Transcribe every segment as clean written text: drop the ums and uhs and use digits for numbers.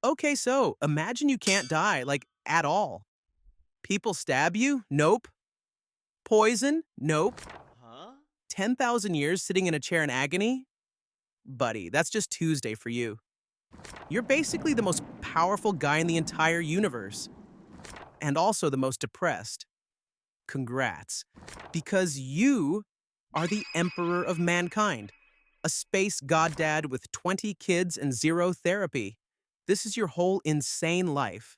Okay, so imagine you can't die, like, at all. People stab you? Nope. Poison? Nope. Huh? 10,000 years sitting in a chair in agony? Buddy, that's just Tuesday for you. You're basically the most powerful guy in the entire universe, and also the most depressed. Congrats. Because you are the Emperor of Mankind, a space goddad with 20 kids and zero therapy. This is your whole insane life.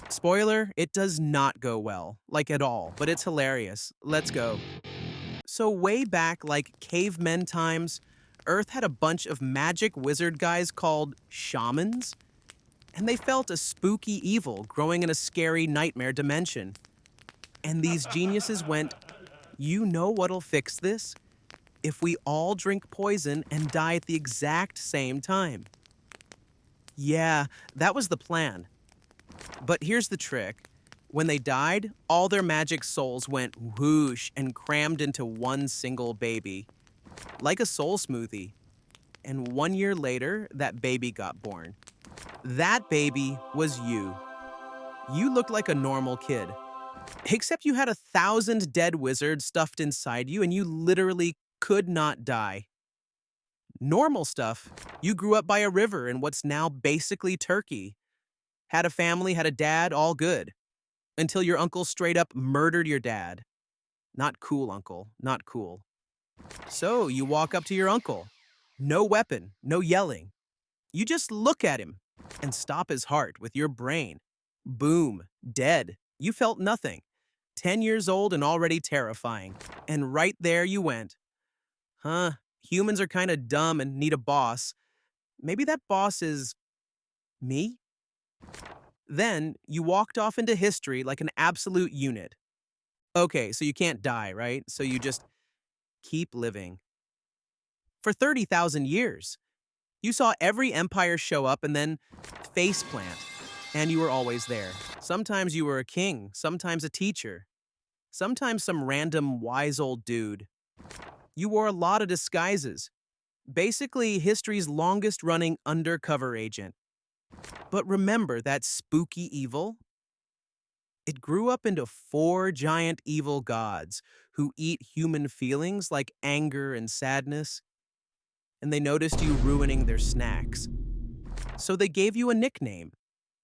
Spoiler, it does not go well, like at all, but it's hilarious. Let's go. So, way back, like cavemen times, Earth had a bunch of magic wizard guys called shamans, and they felt a spooky evil growing in a scary nightmare dimension. And these geniuses went, you know what'll fix this? If we all drink poison and die at the exact same time. Yeah, that was the plan. But here's the trick. When they died, all their magic souls went whoosh and crammed into one single baby, like a soul smoothie. And 1 year later, that baby got born. That baby was you. You looked like a normal kid, except you had 1,000 dead wizards stuffed inside you and you literally could not die. Normal stuff, you grew up by a river in what's now basically Turkey. Had a family, had a dad, all good. Until your uncle straight up murdered your dad. Not cool, uncle, not cool. So you walk up to your uncle. No weapon, no yelling. You just look at him and stop his heart with your brain. Boom, dead. You felt nothing. 10 years old and already terrifying. And right there you went. Huh, humans are kind of dumb and need a boss. Maybe that boss is me? Then you walked off into history like an absolute unit. Okay, so you can't die, right? So you just keep living. For 30,000 years, you saw every empire show up and then faceplant, and you were always there. Sometimes you were a king, sometimes a teacher, sometimes some random wise old dude. You wore a lot of disguises. Basically, history's longest running undercover agent. But remember that spooky evil? It grew up into four giant evil gods who eat human feelings like anger and sadness, and they noticed you ruining their snacks. So they gave you a nickname,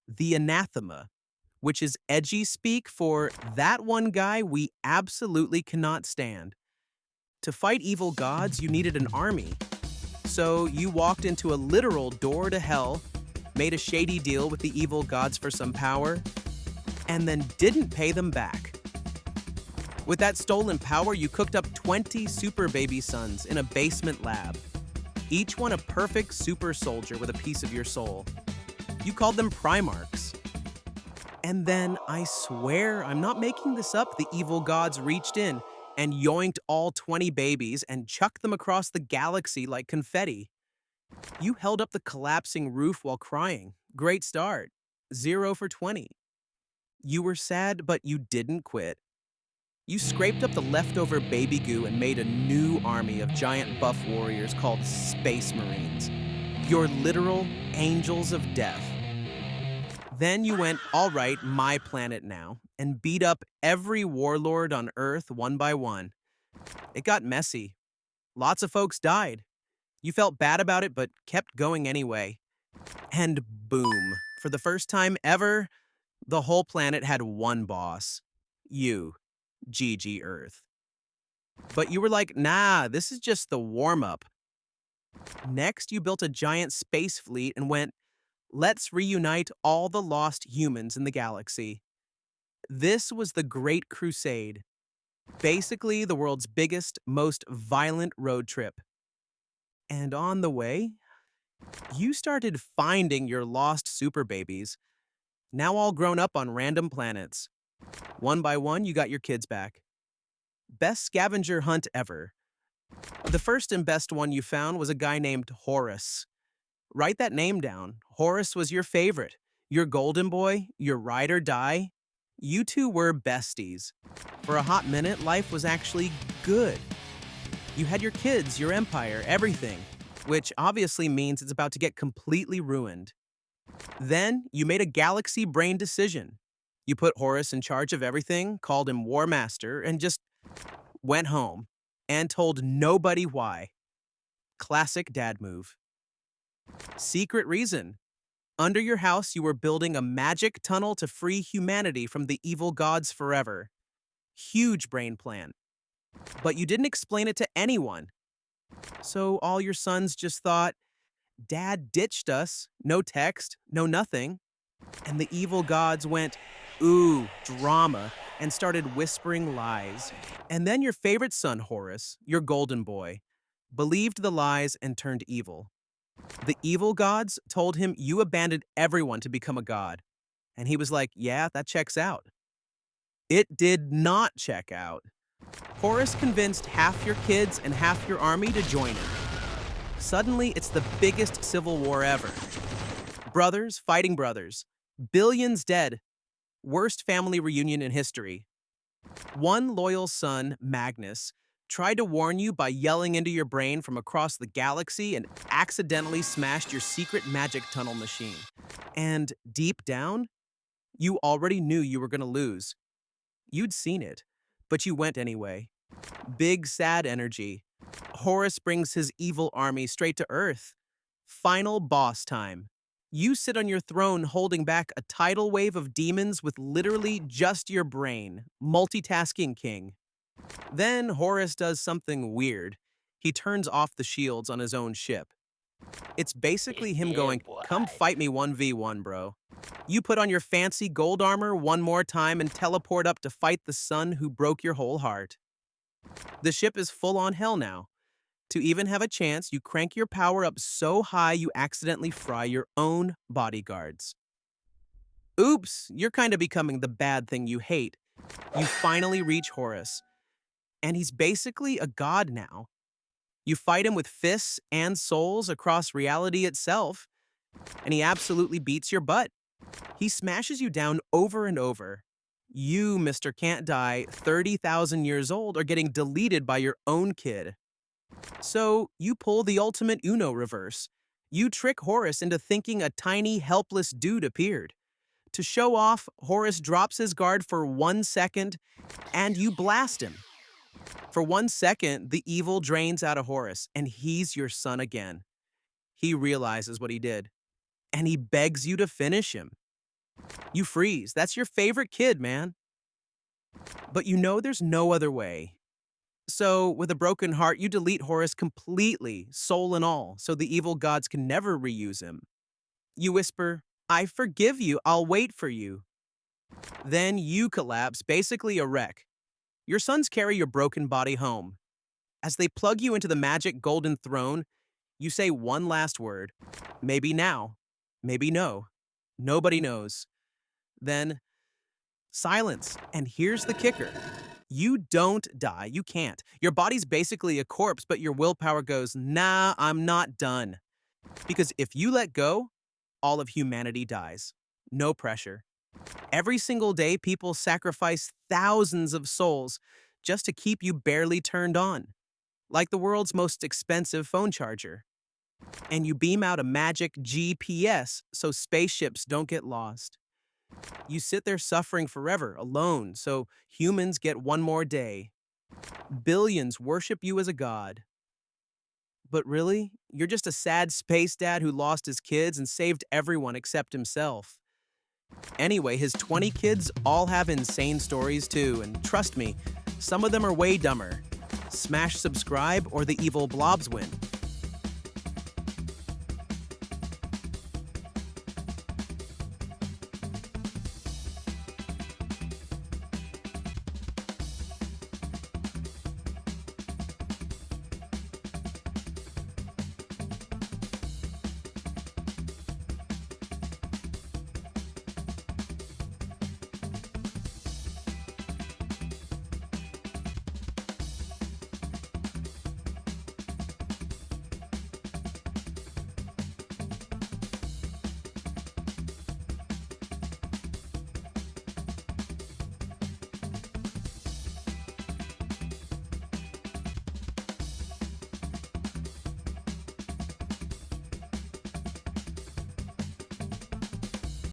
the Anathema, which is edgy speak for that one guy we absolutely cannot stand. To fight evil gods, you needed an army. So you walked into a literal door to hell, made a shady deal with the evil gods for some power, and then didn't pay them back. With that stolen power, you cooked up 20 super baby sons in a basement lab, each one a perfect super soldier with a piece of your soul. You called them Primarchs. And then, I swear, I'm not making this up, the evil gods reached in and yoinked all 20 babies and chucked them across the galaxy like confetti. You held up the collapsing roof while crying. Great start. 0 for 20. You were sad, but you didn't quit. You scraped up the leftover baby goo and made a new army of giant buff warriors called Space Marines. Your literal angels of death. Then you went, all right, my planet now, and beat up every warlord on Earth one by one. It got messy. Lots of folks died. You felt bad about it, but kept going anyway. And boom, for the first time ever, the whole planet had one boss. You. GG Earth. But you were like, nah, this is just the warm-up. Next, you built a giant space fleet and went, let's reunite all the lost humans in the galaxy. This was the Great Crusade. Basically, the world's biggest, most violent road trip. And on the way, you started finding your lost super babies, now all grown up on random planets. One by one, you got your kids back. Best scavenger hunt ever. The first and best one you found was a guy named Horus. Write that name down. Horus was your favorite, your golden boy, your ride or die. You two were besties. For a hot minute, life was actually good. You had your kids, your empire, everything, which obviously means it's about to get completely ruined. Then you made a galaxy brain decision. You put Horus in charge of everything, called him War Master, and just went home and told nobody why. Classic dad move. Secret reason. Under your house, you were building a magic tunnel to free humanity from the evil gods forever. Huge brain plan. But you didn't explain it to anyone. So all your sons just thought, Dad ditched us. No text, no nothing. And the evil gods went, ooh, drama, and started whispering lies. And then your favorite son, Horus, your golden boy, believed the lies and turned evil. The evil gods told him you abandoned everyone to become a god. And he was like, yeah, that checks out. It did not check out. Horus convinced half your kids and half your army to join him. Suddenly, it's the biggest civil war ever. Brothers fighting brothers. Billions dead. Worst family reunion in history. One loyal son, Magnus, tried to warn you by yelling into your brain from across the galaxy and accidentally smashed your secret magic tunnel machine. And deep down, you already knew you were going to lose. You'd seen it, but you went anyway. Big sad energy. Horus brings his evil army straight to Earth. Final boss time. You sit on your throne holding back a tidal wave of demons with literally just your brain, multitasking king. Then Horus does something weird. He turns off the shields on his own ship. It's basically him going, come fight me 1v1, bro. You put on your fancy gold armor one more time and teleport up to fight the son who broke your whole heart. The ship is full on hell now. To even have a chance, you crank your power up so high you accidentally fry your own bodyguards. Oops, you're kind of becoming the bad thing you hate. You finally reach Horus, and he's basically a god now. You fight him with fists and souls across reality itself, and he absolutely beats your butt. He smashes you down over and over. You, Mr. Can't Die, 30,000 years old, are getting deleted by your own kid. So you pull the ultimate Uno reverse. You trick Horus into thinking a tiny, helpless dude appeared. To show off, Horus drops his guard for 1 second, and you blast him. For 1 second, the evil drains out of Horus, and he's your son again. He realizes what he did, and he begs you to finish him. You freeze. That's your favorite kid, man. But you know there's no other way. So, with a broken heart, you delete Horus completely, soul and all, so the evil gods can never reuse him. You whisper, I forgive you, I'll wait for you. Then you collapse, basically a wreck. Your sons carry your broken body home. As they plug you into the magic golden throne, you say one last word. Maybe now. Maybe no. Nobody knows. Then, silence. And here's the kicker. You don't die. You can't. Your body's basically a corpse, but your willpower goes, nah, I'm not done. Because if you let go, all of humanity dies. No pressure. Every single day, people sacrifice thousands of souls just to keep you barely turned on, like the world's most expensive phone charger. And you beam out a magic GPS so spaceships don't get lost. You sit there suffering forever, alone, so humans get one more day. Billions worship you as a god. But really, you're just a sad space dad who lost his kids and saved everyone except himself. Anyway, his 20 kids all have insane stories too, and trust me, some of them are way dumber. Smash subscribe or the evil blobs win.